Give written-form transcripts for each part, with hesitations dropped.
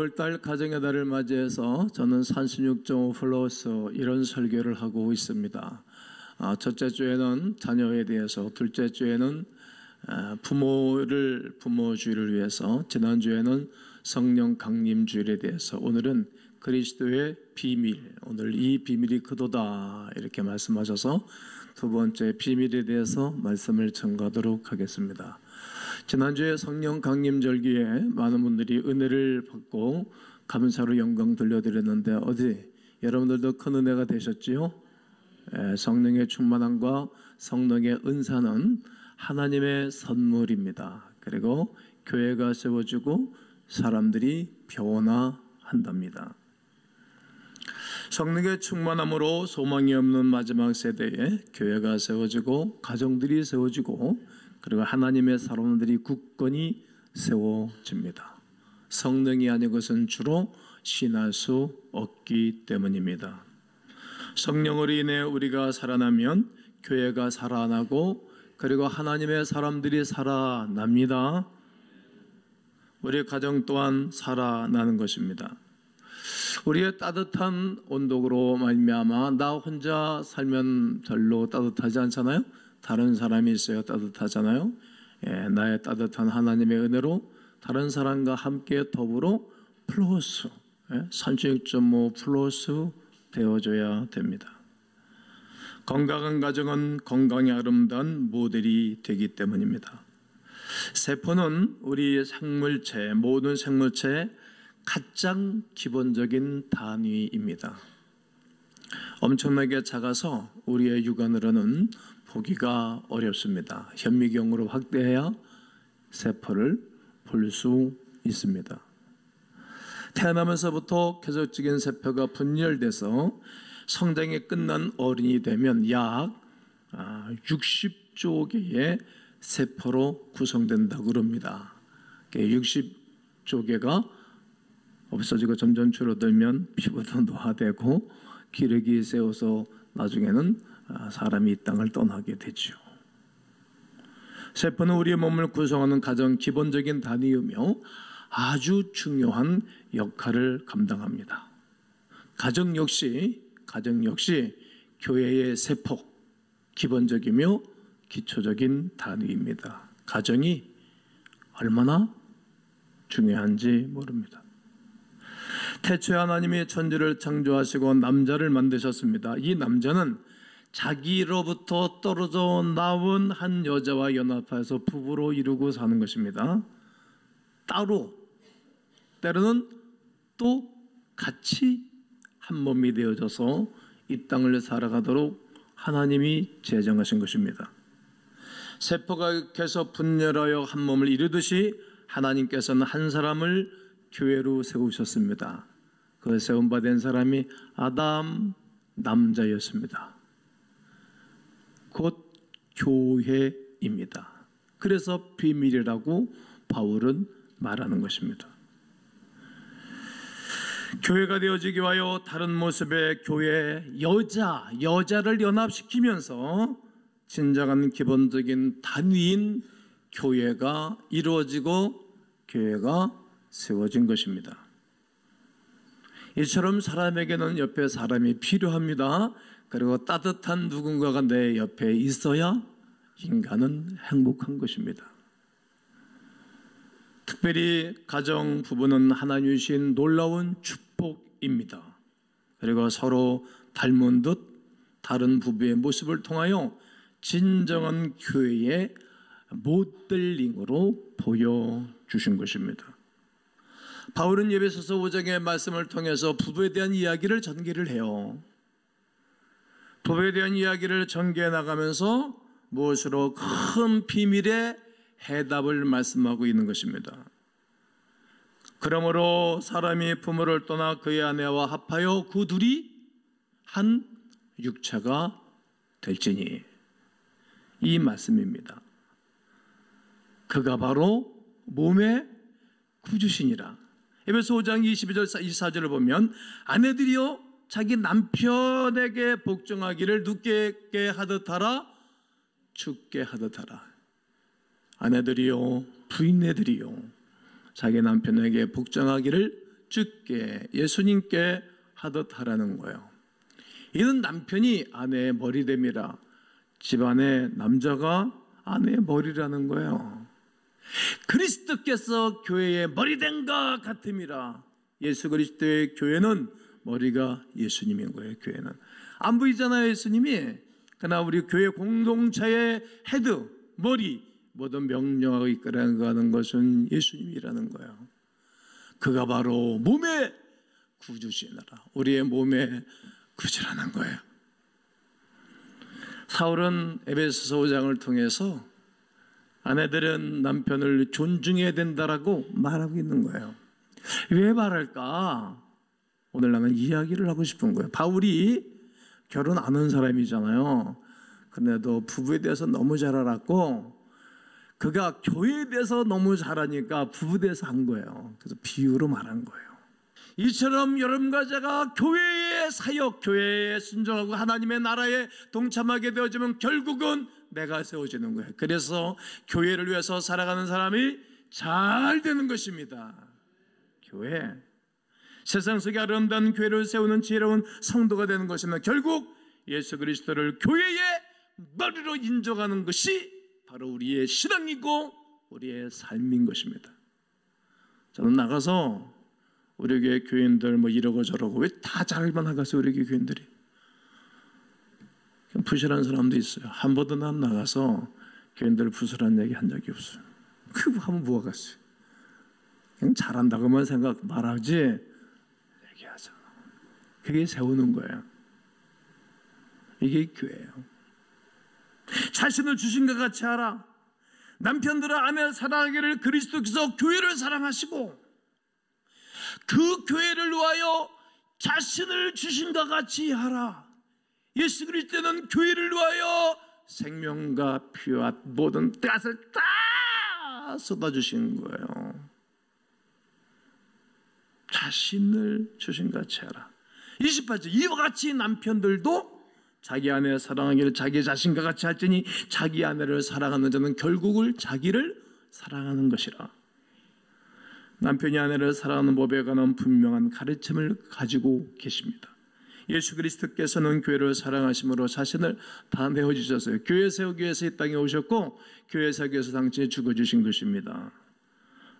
5월달 가정의 달을 맞이해서 저는 36.5 플러스 이런 설교를 하고 있습니다. 첫째 주에는 자녀에 대해서, 둘째 주에는 부모주의를 위해서, 지난주에는 성령 강림 주일에 대해서, 오늘은 그리스도의 비밀, 오늘 이 비밀이 그도다 이렇게 말씀하셔서 두 번째 비밀에 대해서 말씀을 전가하도록 하겠습니다. 지난주에 성령 강림 절기에 많은 분들이 은혜를 받고 감사로 영광 돌려드렸는데 여러분들도 큰 은혜가 되셨지요? 성령의 충만함과 성령의 은사는 하나님의 선물입니다. 그리고 교회가 세워지고 사람들이 변화한답니다. 성령의 충만함으로 소망이 없는 마지막 세대에 교회가 세워지고 가정들이 세워지고 그리고 하나님의 사람들이 굳건히 세워집니다. 성령이 아닌 것은 주로 신할 수 없기 때문입니다. 성령으로 인해 우리가 살아나면 교회가 살아나고 그리고 하나님의 사람들이 살아납니다. 우리 가정 또한 살아나는 것입니다. 우리의 따뜻한 온도로 말미암아 나 혼자 살면 별로 따뜻하지 않잖아요. 다른 사람이 있어야 따뜻하잖아요. 나의 따뜻한 하나님의 은혜로 다른 사람과 함께 더불어 플러스 36.5 플러스 되어줘야 됩니다. 건강한 가정은 건강이 아름다운 모델이 되기 때문입니다. 세포는 우리 생물체, 모든 생물체의 가장 기본적인 단위입니다. 엄청나게 작아서 우리의 육안으로는 보기가 어렵습니다. 현미경으로 확대해야 세포를 볼 수 있습니다. 태어나면서부터 계속적인 세포가 분열돼서 성장이 끝난 어른이 되면 약 60조 개의 세포로 구성된다고 그럽니다. 60조 개가 없어지고 점점 줄어들면 피부도 노화되고 기력이 세워서 나중에는 사람이 이 땅을 떠나게 되죠. 세포는 우리의 몸을 구성하는 가장 기본적인 단위이며 아주 중요한 역할을 감당합니다. 가정 역시 교회의 세포, 기본적이며 기초적인 단위입니다. 가정이 얼마나 중요한지 모릅니다. 태초에 하나님이 천지를 창조하시고 남자를 만드셨습니다. 이 남자는 자기로부터 떨어져 나온 한 여자와 연합해서 부부로 이루고 사는 것입니다. 따로, 때로는 또 같이 한 몸이 되어져서 이 땅을 살아가도록 하나님이 제정하신 것입니다. 세포가 계속 분열하여 한 몸을 이루듯이 하나님께서는 한 사람을 교회로 세우셨습니다. 그 세움받은 사람이 아담 남자였습니다. 곧 교회입니다. 그래서 비밀이라고 바울은 말하는 것입니다. 교회가 되어지기 위하여 다른 모습의 교회, 여자를 연합시키면서 진정한 기본적인 단위인 교회가 이루어지고 교회가 세워진 것입니다. 이처럼 사람에게는 옆에 사람이 필요합니다. 그리고 따뜻한 누군가가 내 옆에 있어야 인간은 행복한 것입니다. 특별히 가정 부부는 하나님이 주신 놀라운 축복입니다. 그리고 서로 닮은 듯 다른 부부의 모습을 통하여 진정한 교회의 모델링으로 보여주신 것입니다. 바울은 에베소서 5장의 말씀을 통해서 부부에 대한 이야기를 전개를 해요. 부부에 대한 이야기를 전개해 나가면서 무엇으로 큰 비밀의 해답을 말씀하고 있는 것입니다. 그러므로 사람이 부모를 떠나 그의 아내와 합하여 그 둘이 한 육체가 될지니, 이 말씀입니다. 그가 바로 몸의 구주시니라. 에베소 5장 22절 24절을 보면 아내들이여 자기 남편에게 복종하기를 누게 하듯 하라, 죽게 하듯 하라. 아내들이요, 부인네들이요, 자기 남편에게 복종하기를 주께 예수님께 하듯 하라는 거예요. 이는 남편이 아내의 머리됨이라. 집안의 남자가 아내의 머리라는 거예요. 그리스도께서 교회의 머리된 것 같음이라. 예수 그리스도의 교회는 머리가 예수님인 거예요. 교회는 안 보이잖아요, 예수님이. 그러나 우리 교회 공동체의 헤드, 머리, 모든 명령하고 이끌어가는 것은 예수님이라는 거예요. 그가 바로 몸의 구주시느라. 우리의 몸의 구주라는 거예요. 사울은 에베소서 5장을 통해서 아내들은 남편을 존중해야 된다라고 말하고 있는 거예요. 왜 말할까? 오늘 나는 이야기를 하고 싶은 거예요. 바울이 결혼 안 한 사람이잖아요. 그런데도 부부에 대해서 너무 잘 알았고, 그가 교회에 대해서 너무 잘하니까 부부에 대해서 한 거예요. 그래서 비유로 말한 거예요. 이처럼 여러분과 제가 교회의 사역, 교회에 순종하고 하나님의 나라에 동참하게 되어지면 결국은 내가 세워지는 거예요. 그래서 교회를 위해서 살아가는 사람이 잘 되는 것입니다. 교회, 세상 속에 아름다운 교회를 세우는 지혜로운 성도가 되는 것이면 결국 예수 그리스도를 교회의 머리로 인정하는 것이 바로 우리의 신앙이고 우리의 삶인 것입니다. 저는 나가서 우리 교회 교인들 뭐 이러고 저러고 왜 다 잘만 나가서 우리 교회 교인들이 부실한 사람도 있어요. 한 번도 난 나가서 교인들 부실한 얘기 한 적이 없어요. 그거 하면 뭐가 갔어요. 그냥 잘한다고만 생각 말하지 얘기하죠. 그게 세우는 거예요. 이게 교회예요. 자신을 주신 것 같이 하라. 남편들은 아내를 사랑하기를 그리스도께서 교회를 사랑하시고 그 교회를 위하여 자신을 주신 것 같이 하라. 예수 그리스도는 교회를 위하여 생명과 피와 모든 뜻을 다 쏟아주신 거예요. 자신을 주신 것 같이 하라. 28절 이와 같이 남편들도 자기 아내를 사랑하기를 자기 자신과 같이 할지니 자기 아내를 사랑하는 자는 결국을 자기를 사랑하는 것이라. 남편이 아내를 사랑하는 법에 관한 분명한 가르침을 가지고 계십니다. 예수 그리스도께서는 교회를 사랑하심으로 자신을 다 내어주셨어요. 교회 세우기 위해서 이 땅에 오셨고 교회 세우기 위해서 당신이 죽어주신 것입니다.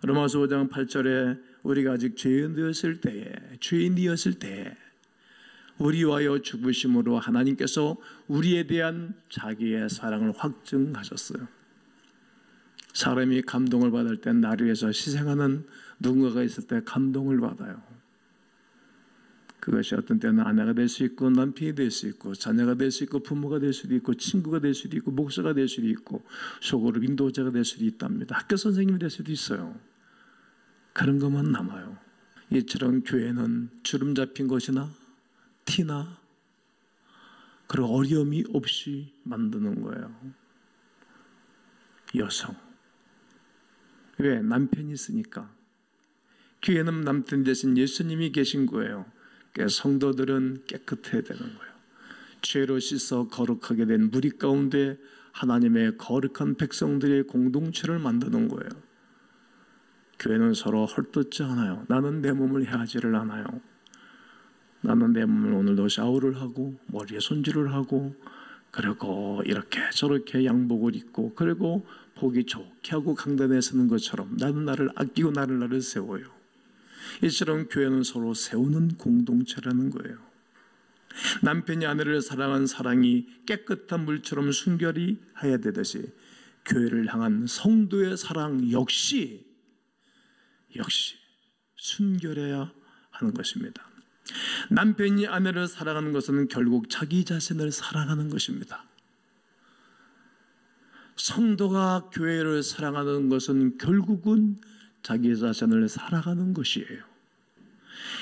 로마서 5장 8절에 우리가 아직 죄인이었을 때에 우리 위하여 죽으심으로 하나님께서 우리에 대한 자기의 사랑을 확증하셨어요. 사람이 감동을 받을 때 나를 위해서 희생하는 누군가가 있을 때 감동을 받아요. 그것이 어떤 때는 아내가 될 수 있고 남편이 될 수 있고 자녀가 될 수 있고 부모가 될 수도 있고 친구가 될 수도 있고 목사가 될 수도 있고 속으로 인도자가 될 수도 있답니다. 학교 선생님이 될 수도 있어요. 그런 것만 남아요. 이처럼 교회는 주름 잡힌 것이나 티나 그리고 어려움이 없이 만드는 거예요. 여성 왜? 남편이 있으니까. 교회는 남편 대신 예수님이 계신 거예요. 그러니까 성도들은 깨끗해야 되는 거예요. 죄로 씻어 거룩하게 된 무리 가운데 하나님의 거룩한 백성들의 공동체를 만드는 거예요. 교회는 서로 헐뜯지 않아요. 나는 내 몸을 해하지를 않아요. 나는 내 몸을 오늘도 샤워를 하고 머리에 손질을 하고 그리고 이렇게 저렇게 양복을 입고 그리고 보기 좋게 하고 강단에 서는 것처럼 나는 나를 아끼고 나를 세워요. 이처럼 교회는 서로 세우는 공동체라는 거예요. 남편이 아내를 사랑한 사랑이 깨끗한 물처럼 순결히 해야 되듯이 교회를 향한 성도의 사랑 역시 순결해야 하는 것입니다. 남편이 아내를 사랑하는 것은 결국 자기 자신을 사랑하는 것입니다. 성도가 교회를 사랑하는 것은 결국은 자기 자신을 사랑하는 것이에요.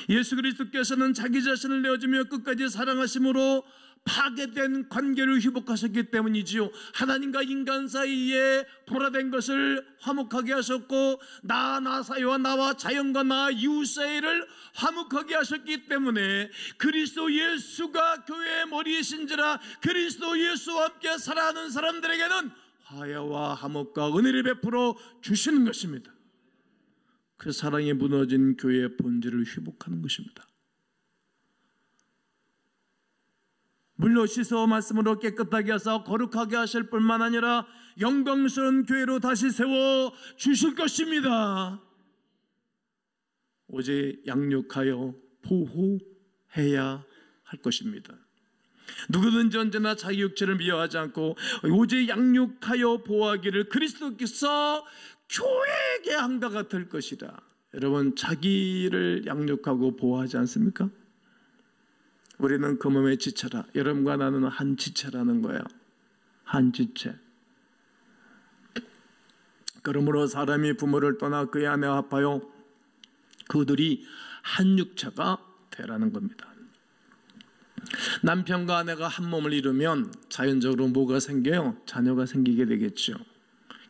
예수 그리스도께서는 자기 자신을 내어주며 끝까지 사랑하심으로 파괴된 관계를 회복하셨기 때문이지요. 하나님과 인간 사이에 불화된 것을 화목하게 하셨고 나 사이와 나와 자연과 나 이웃 사이를 화목하게 하셨기 때문에 그리스도 예수가 교회의 머리이신지라 그리스도 예수와 함께 살아가는 사람들에게는 화해와 화목과 은혜를 베풀어 주시는 것입니다. 그 사랑이 무너진 교회의 본질을 회복하는 것입니다. 물로 씻어 말씀으로 깨끗하게 하사 거룩하게 하실 뿐만 아니라 영광스러운 교회로 다시 세워 주실 것입니다. 오직 양육하여 보호해야 할 것입니다. 누구든지 언제나 자기 육체를 미워하지 않고 오직 양육하여 보호하기를 그리스도께서 교회에게 한 것 같을 것이라. 여러분, 자기를 양육하고 보호하지 않습니까? 우리는 그 몸의 지체라. 여러분과 나는 한 지체라는 거예요. 한 지체. 그러므로 사람이 부모를 떠나 그의 아내와 합하여 그들이 한 육체가 되라는 겁니다. 남편과 아내가 한 몸을 이루면 자연적으로 뭐가 생겨요? 자녀가 생기게 되겠죠.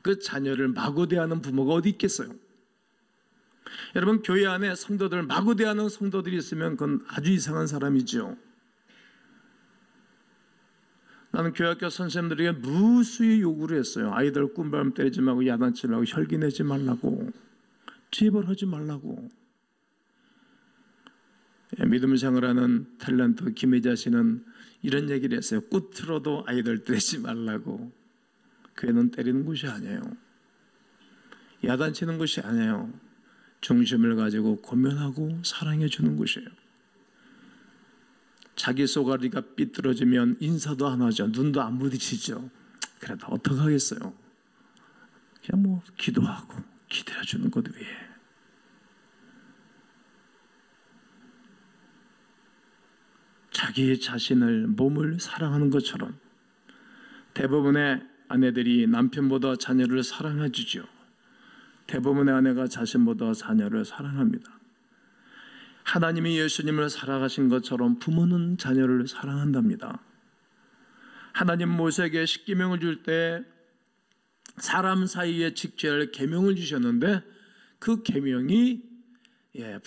그 자녀를 마구 대하는 부모가 어디 있겠어요? 여러분, 교회 안에 성도들 마구 대하는 성도들이 있으면 그건 아주 이상한 사람이죠. 나는 교회학교 선생님들에게 무수히 요구를 했어요. 아이들 꿈바람 때리지 말고 야단치지 말고 혈기 내지 말라고, 재벌하지 말라고. 믿음 생활하는 탤런트 김혜자 씨는 이런 얘기를 했어요. 끝으로도 아이들 때리지 말라고. 교회는 때리는 곳이 아니에요. 야단치는 곳이 아니에요. 중심을 가지고 고면하고 사랑해 주는 곳이에요. 자기 쏘가리가 삐뚤어지면 인사도 안 하죠. 눈도 안 부딪히죠. 그래도 어떡하겠어요. 그냥 뭐 기도하고 기다려주는 것 위에. 자기 자신을, 몸을 사랑하는 것처럼 대부분의 아내들이 남편보다 자녀를 사랑해 주죠. 대부분의 아내가 자신보다 자녀를 사랑합니다. 하나님이 예수님을 사랑하신 것처럼 부모는 자녀를 사랑한답니다. 하나님 모세에게 십계명을 줄 때 사람 사이에 지켜야 할 계명을 주셨는데 그 계명이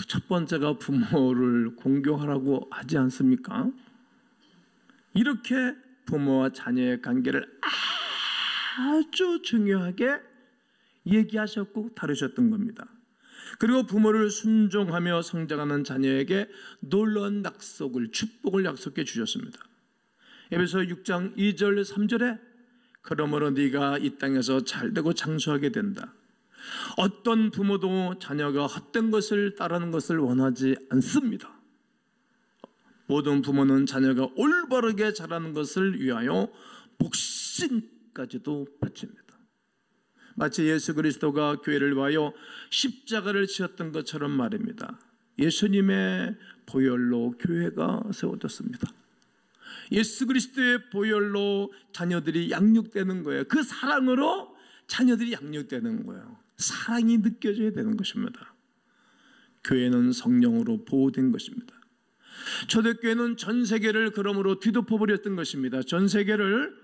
첫 번째가 부모를 공경하라고 하지 않습니까? 이렇게 부모와 자녀의 관계를 아주 중요하게 얘기하셨고 다루셨던 겁니다. 그리고 부모를 순종하며 성장하는 자녀에게 놀라운 약속을, 축복을 약속해 주셨습니다. 에베소 6장 2절 3절에 그러므로 네가 이 땅에서 잘되고 장수하게 된다. 어떤 부모도 자녀가 헛된 것을 따르는 것을 원하지 않습니다. 모든 부모는 자녀가 올바르게 자라는 것을 위하여 목숨까지도 바칩니다. 마치 예수 그리스도가 교회를 위하여 십자가를 지었던 것처럼 말입니다. 예수님의 보혈로 교회가 세워졌습니다. 예수 그리스도의 보혈로 자녀들이 양육되는 거예요. 그 사랑으로 자녀들이 양육되는 거예요. 사랑이 느껴져야 되는 것입니다. 교회는 성령으로 보호된 것입니다. 초대교회는 전 세계를 그러므로 뒤덮어버렸던 것입니다. 전 세계를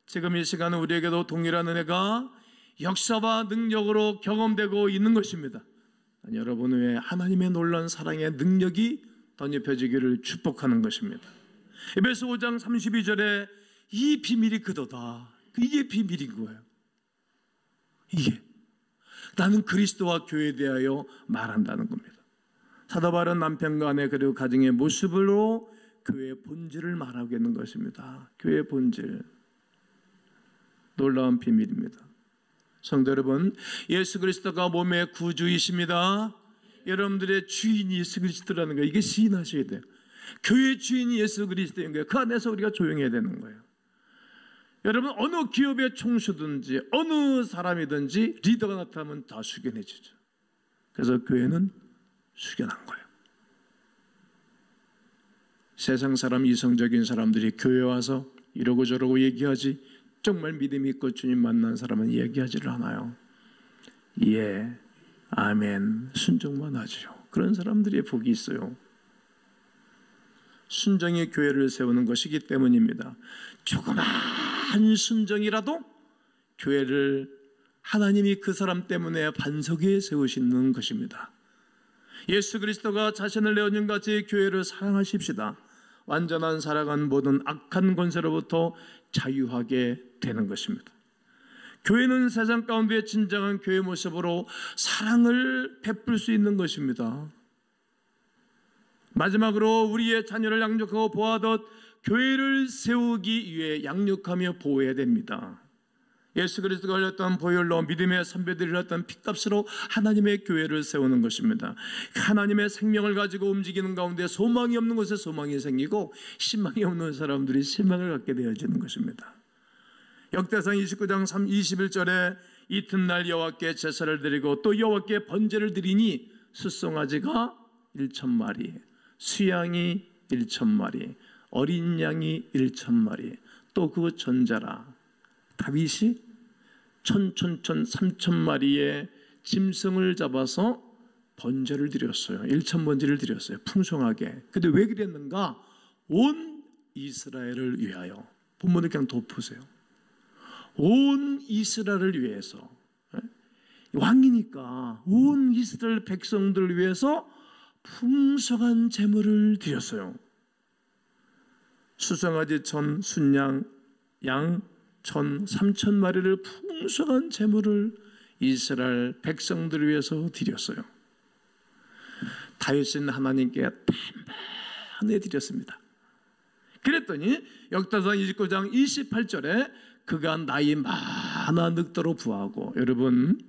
지금 이 시간은 우리에게도 동일한 은혜가 역사와 능력으로 경험되고 있는 것입니다. 여러분 외에 하나님의 놀라운 사랑의 능력이 덧입혀지기를 축복하는 것입니다. 에베소 5장 32절에 이 비밀이 그도다. 이게 비밀인 거예요. 이게 나는 그리스도와 교회에 대하여 말한다는 겁니다. 사도 바울은 남편과 아내 그리고 가정의 모습으로 교회의 본질을 말하고 있는 것입니다. 교회의 본질, 놀라운 비밀입니다. 성도 여러분, 예수 그리스도가 몸의 구주이십니다. 여러분들의 주인이 예수 그리스도라는 거예요. 이게 시인하셔야 돼요. 교회의 주인이 예수 그리스도인 거예요. 그 안에서 우리가 조용해야 되는 거예요. 여러분, 어느 기업의 총수든지 어느 사람이든지 리더가 나타나면 다 숙연해지죠. 그래서 교회는 숙연한 거예요. 세상 사람, 이성적인 사람들이 교회 와서 이러고 저러고 얘기하지 정말 믿음이 있고 주님 만난 사람은 얘기하지를 않아요. 예, 아멘, 순종만 하죠. 그런 사람들의 복이 있어요. 순종이 교회를 세우는 것이기 때문입니다. 조그만 순종이라도 교회를 하나님이 그 사람 때문에 반석 위에 세우시는 것입니다. 예수 그리스도가 자신을 내어준 같이 교회를 사랑하십시다. 완전한 사랑은 모든 악한 권세로부터 자유하게 되는 것입니다. 교회는 세상 가운데 진정한 교회 모습으로 사랑을 베풀 수 있는 것입니다. 마지막으로 우리의 자녀를 양육하고 보호하듯 교회를 세우기 위해 양육하며 보호해야 됩니다. 예수 그리스도가 흘렸던 보혈로 믿음의 선배들이 흘렸던 피값으로 하나님의 교회를 세우는 것입니다. 하나님의 생명을 가지고 움직이는 가운데 소망이 없는 곳에 소망이 생기고 희망이 없는 사람들이 희망을 갖게 되어지는 것입니다. 역대상 29장 21절에 이튿날 여호와께 제사를 드리고 또 여호와께 번제를 드리니 숫송아지가 1,000마리, 수양이 1,000마리, 어린 양이 1,000마리, 또 그 전자라 다윗이 3,000마리의 짐승을 잡아서 번제를 드렸어요. 1,000번제를 드렸어요. 풍성하게. 근데 왜 그랬는가? 온 이스라엘을 위하여. 본문을 그냥 덮으세요. 온 이스라엘을 위해서. 왕이니까 온 이스라엘 백성들을 위해서 풍성한 제물을 드렸어요. 수송아지 1,000, 순양, 양 3,000마리를 풍성한 제물을 이스라엘 백성들을 위해서 드렸어요. 다윗은 하나님께 단번에 드렸습니다. 그랬더니 역대상 29장 28절에 그가 나이 많아 늙도록 부하고, 여러분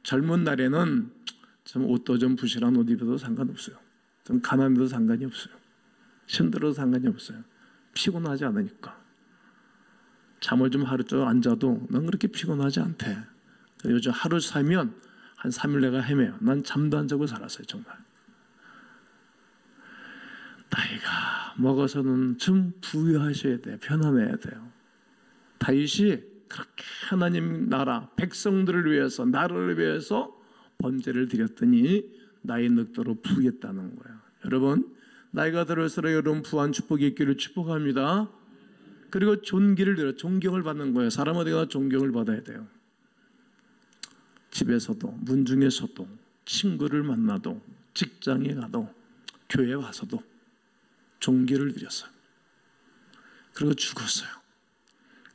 젊은 날에는 좀 옷도 좀 부실한 옷 입어도 상관없어요. 좀 가난해도 상관이 없어요. 힘들어도 상관이 없어요. 피곤하지 않으니까. 잠을 좀 하루 좀 안 자도 난 그렇게 피곤하지 않대. 요즘 하루 살면 한 3일 내가 헤매요. 난 잠도 안 자고 살았어요. 정말. 나이가 먹어서는 좀 부유하셔야 돼요. 편안해야 돼요. 다윗이 그렇게 하나님 나라 백성들을 위해서, 나라를 위해서 번제를 드렸더니 나이 늙도록 부겠다는 거예요. 여러분, 나이가 들을수록 여러분 부한 축복이 있기를 축복합니다. 그리고 존귀를 드려, 존경을 받는 거예요. 사람 어디 가나 존경을 받아야 돼요. 집에서도, 문중에서도, 친구를 만나도, 직장에 가도, 교회에 와서도 존귀를 드렸어요. 그리고 죽었어요.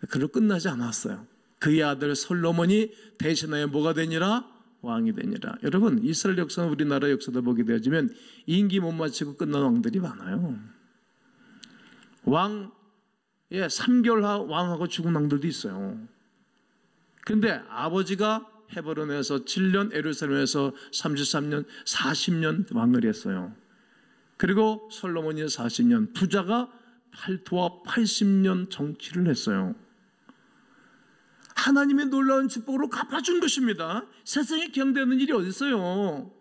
그리고 끝나지 않았어요. 그의 아들 솔로몬이 대신하여 뭐가 되니라? 왕이 되니라. 여러분, 이스라엘 역사는 우리나라 역사도 보게 되어지면 임기 못 마치고 끝난 왕들이 많아요. 왕, 3개월 왕하고 죽은 왕들도 있어요. 그런데 아버지가 헤브론에서 7년, 예루살렘에서 33년, 40년 왕을 했어요. 그리고 솔로몬이 40년, 부자가 80년 정치를 했어요. 하나님의 놀라운 축복으로 갚아준 것입니다. 세상에 경대하는 일이 어디 있어요?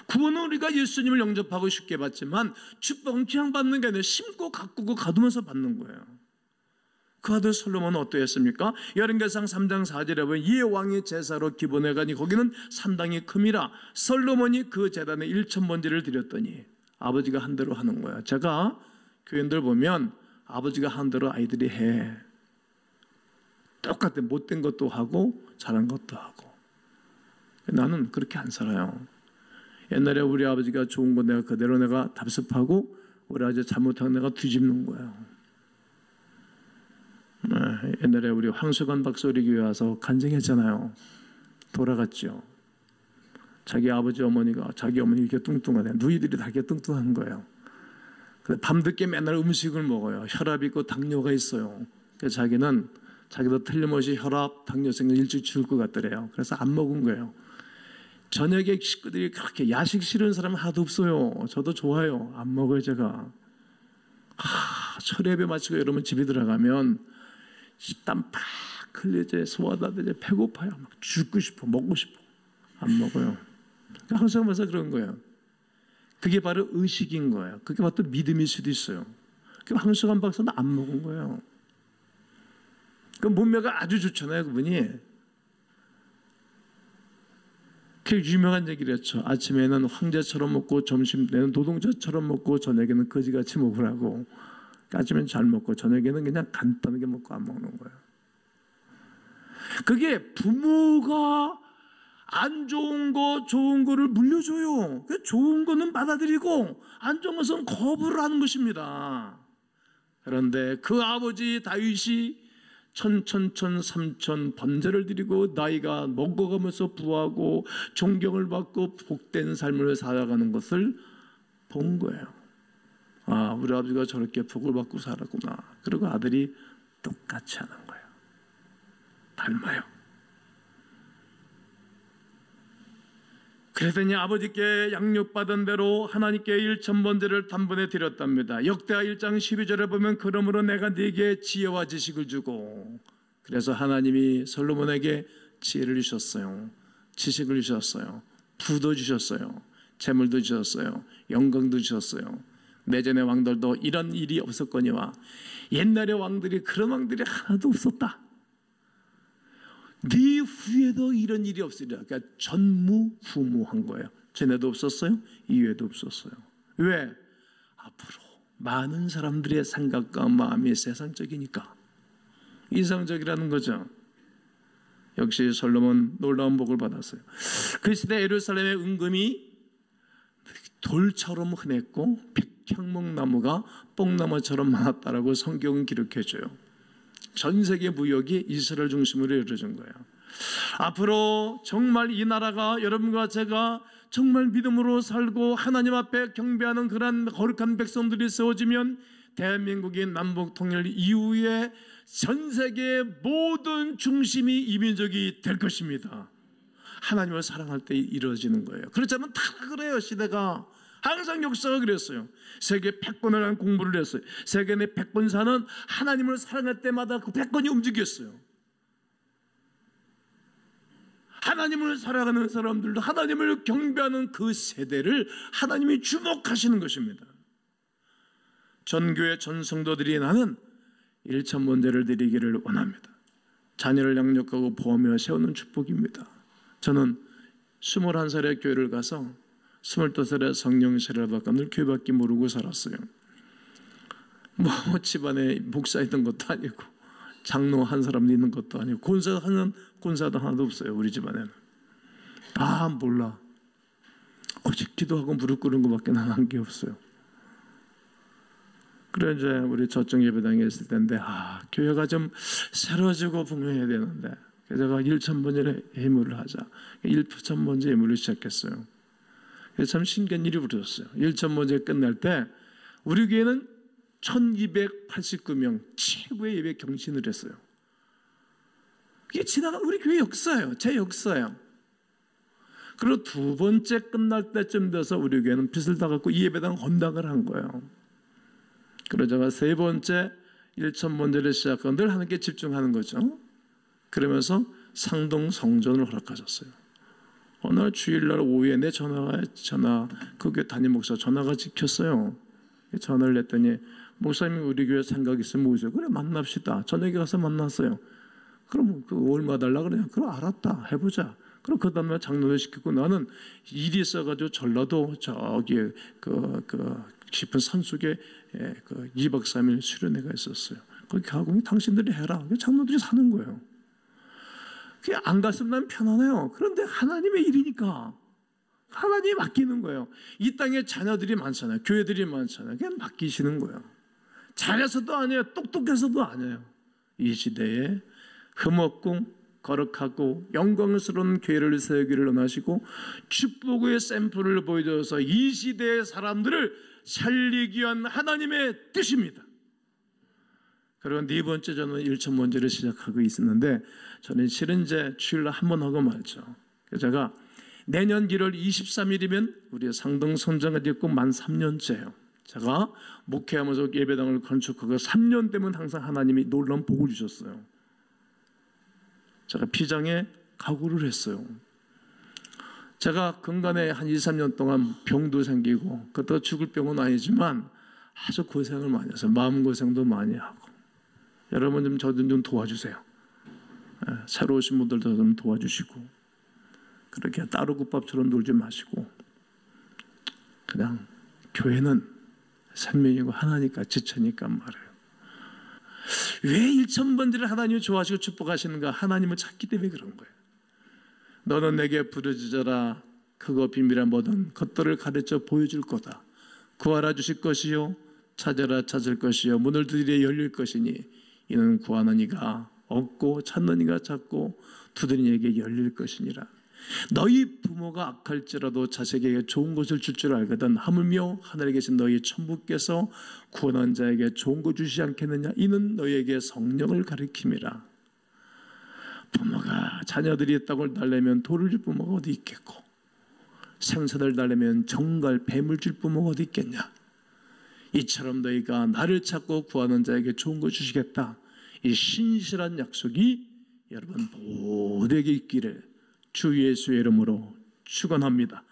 구원은 우리가 예수님을 영접하고 쉽게 받지만 축복은 그냥 받는 게 아니라 심고 가꾸고 가두면서 받는 거예요. 그 아들 솔로몬은 어떠했습니까? 열왕기상 3장 4절에 보면 이에 왕이 제사로 기본에 가니 거기는 산당이 큼이라. 솔로몬이 그 제단에 1,000번제를 드렸더니 아버지가 한 대로 하는 거야. 제가 교인들 보면 아버지가 한 대로 아이들이 해. 똑같아. 못된 것도 하고 잘한 것도 하고. 나는 그렇게 안 살아요. 옛날에 우리 아버지가 좋은 거 내가 그대로 내가 답습하고 우리 아버지 잘못한 내가 뒤집는 거예요. 옛날에 우리 황수관 박소리 교회 와서 간증했잖아요. 돌아갔죠. 자기 아버지 어머니가 자기 어머니 이렇게 뚱뚱하대. 누이들이 다 이렇게 뚱뚱한 거예요. 밤늦게 맨날 음식을 먹어요. 혈압이 있고 당뇨가 있어요. 그래서 자기는 자기도 틀림없이 혈압, 당뇨성을 일찍 죽을 것 같더래요. 그래서 안 먹은 거예요. 저녁에 식구들이 그렇게 야식 싫은 사람은 하나도 없어요. 저도 좋아요. 안 먹어요 제가. 철회배 마치고 여러분 집에 들어가면 땀 팍 흘리지, 소화다 되지, 배고파요. 막 죽고 싶어, 먹고 싶어. 안 먹어요. 항상 와서 그런 거예요. 그게 바로 의식인 거예요. 그게 바로 또 믿음일 수도 있어요. 그 황수관 박사는 안 먹은 거예요. 그 몸매가 아주 좋잖아요, 그분이. 그 유명한 얘기를 했죠. 아침에는 황제처럼 먹고, 점심 때는 노동자처럼 먹고, 저녁에는 거지같이 먹으라고. 아침엔 잘 먹고, 저녁에는 그냥 간단하게 먹고 안 먹는 거예요. 그게 부모가 안 좋은 거, 좋은 거를 물려줘요. 좋은 거는 받아들이고, 안 좋은 것은 거부를 하는 것입니다. 그런데 그 아버지 다윗이 삼천 번제를 드리고 나이가 먹어가면서 부하고 존경을 받고 복된 삶을 살아가는 것을 본 거예요. 아, 우리 아버지가 저렇게 복을 받고 살았구나. 그리고 아들이 똑같이 하는 거예요. 닮아요. 그랬더니 아버지께 양육받은 대로 하나님께 일천번제를 단번에 드렸답니다. 역대하 1장 12절에 보면 그러므로 내가 네게 지혜와 지식을 주고, 그래서 하나님이 솔로몬에게 지혜를 주셨어요. 지식을 주셨어요. 부도 주셨어요. 재물도 주셨어요. 영광도 주셨어요. 내전의 왕들도 이런 일이 없었거니와 옛날의 왕들이 그런 왕들이 하나도 없었다. 네 후에도 이런 일이 없으리라. 그러니까 전무후무한 거예요. 전에도 없었어요. 이후에도 없었어요. 왜? 앞으로 많은 사람들의 생각과 마음이 세상적이니까. 이상적이라는 거죠. 역시 솔로몬 놀라운 복을 받았어요. 그 시대 예루살렘의 은금이 돌처럼 흔했고 백향목나무가 뽕나무처럼 많았다라고 성경은 기록해줘요. 전 세계 무역이 이스라엘 중심으로 이루어진 거예요. 앞으로 정말 이 나라가 여러분과 제가 정말 믿음으로 살고 하나님 앞에 경배하는 그런 거룩한 백성들이 세워지면 대한민국의 남북 통일 이후에 전 세계의 모든 중심이 이 민족이 될 것입니다. 하나님을 사랑할 때 이루어지는 거예요. 그렇지 않으면 다 그래요. 시대가 항상 역사가 그랬어요. 세계 100번을 한 공부를 했어요. 세계 내 100번사는 하나님을 사랑할 때마다 그 100번이 움직였어요. 하나님을 사랑하는 사람들도 하나님을 경배하는 그 세대를 하나님이 주목하시는 것입니다. 전교회 전성도들이 나는 일천번제를 드리기를 원합니다. 자녀를 양육하고 보호하며 세우는 축복입니다. 저는 21살에 교회를 가서 22살에 성령 세례를 받고 늘 교회밖에 모르고 살았어요. 뭐 집안에 목사 있는 것도 아니고 장로 한 사람 있는 것도 아니고 권사하는 권사도 하나도 없어요. 우리 집안에는 다 몰라. 오직 기도하고 무릎 꿇는 것밖에 난 한 게 없어요. 그래 이제 우리 저쪽 예배당에 있을 때인데 교회가 좀 새로워지고 분명해야 되는데 그래서 제가 1천번제의 예물을 하자. 1천번제 예물을 시작했어요. 참 신기한 일이 벌어졌어요. 1천번제 끝날 때 우리 교회는 1289명 최고의 예배 경신을 했어요. 이게 지나간 우리 교회 역사예요. 제 역사예요. 그리고 두 번째 끝날 때쯤 돼서 우리 교회는 빚을 다 갚고 이 예배당 헌당을 한 거예요. 그리고 제가 세 번째 1천번제를 시작하고 늘 하나님께 집중하는 거죠. 그러면서 상동 성전을 허락하셨어요. 어느 날 주일날 오후에 내 그 교회 담임 목사 전화가 찍혔어요. 전화를 했더니 목사님이 우리 교회 생각 있으면 오세요. 그래 만납시다. 저녁에 가서 만났어요. 그럼 그 얼마 달라 그래요. 그럼 알았다 해보자. 그럼 그 다음에 장로를 시키고 나는 일이 있어가지고 전라도 저기 그 깊은 산속에 그 2박 3일 수련회가 있었어요. 거기 가고 당신들이 해라. 장로들이 사는 거예요. 그게 안 갔으면 난 편하네요. 그런데 하나님의 일이니까 하나님이 맡기는 거예요. 이 땅에 자녀들이 많잖아요. 교회들이 많잖아요. 그냥 맡기시는 거예요. 잘해서도 아니에요. 똑똑해서도 아니에요. 이 시대에 흠없고 거룩하고 영광스러운 교회를 세우기를 원하시고 축복의 샘플을 보여줘서 이 시대의 사람들을 살리기 위한 하나님의 뜻입니다. 그리고 네 번째 저는 1천번제를 시작하고 있었는데 저는 실은 이제 주일날 한 번 하고 말죠. 그래서 제가 내년 1월 23일이면 우리 상동 선장이 됐고 만 3년째예요. 제가 목회하면서 예배당을 건축하고 3년 되면 항상 하나님이 놀라운 복을 주셨어요. 제가 피장에 각오를 했어요. 제가 근간에 한 2, 3년 동안 병도 생기고 그것도 죽을 병은 아니지만 아주 고생을 많이 했어요. 마음고생도 많이 하고. 여러분 좀 저도 좀 도와주세요. 새로 오신 분들도 좀 도와주시고 그렇게 따로국밥처럼 놀지 마시고 그냥 교회는 생명이고 하나니까 지체니까 말이에요. 왜 1천번제를 하나님이 좋아하시고 축복하시는가? 하나님을 찾기 때문에 그런 거예요. 너는 내게 부르짖어라. 크고 비밀한 모든 것들을 가르쳐 보여줄 거다. 구하라 주실 것이요 찾아라 찾을 것이요 문을 두드려 열릴 것이니 이는 구하는 이가 얻고 찾는 이가 찾고 두드리는 이에게 열릴 것이니라. 너희 부모가 악할지라도 자식에게 좋은 것을 줄 줄 알거든 하물며 하늘에 계신 너희 천부께서 구원한 자에게 좋은 것 주시지 않겠느냐. 이는 너희에게 성령을 가리킴이라. 부모가 자녀들이 떡을 달래면 돌을 줄 부모가 어디 있겠고, 생선을 달래면 정갈 뱀을 줄 부모가 어디 있겠냐. 이처럼 너희가 나를 찾고 구하는 자에게 좋은 것 주시겠다. 이 신실한 약속이 여러분 모두에게 있기를 주 예수의 이름으로 축원합니다.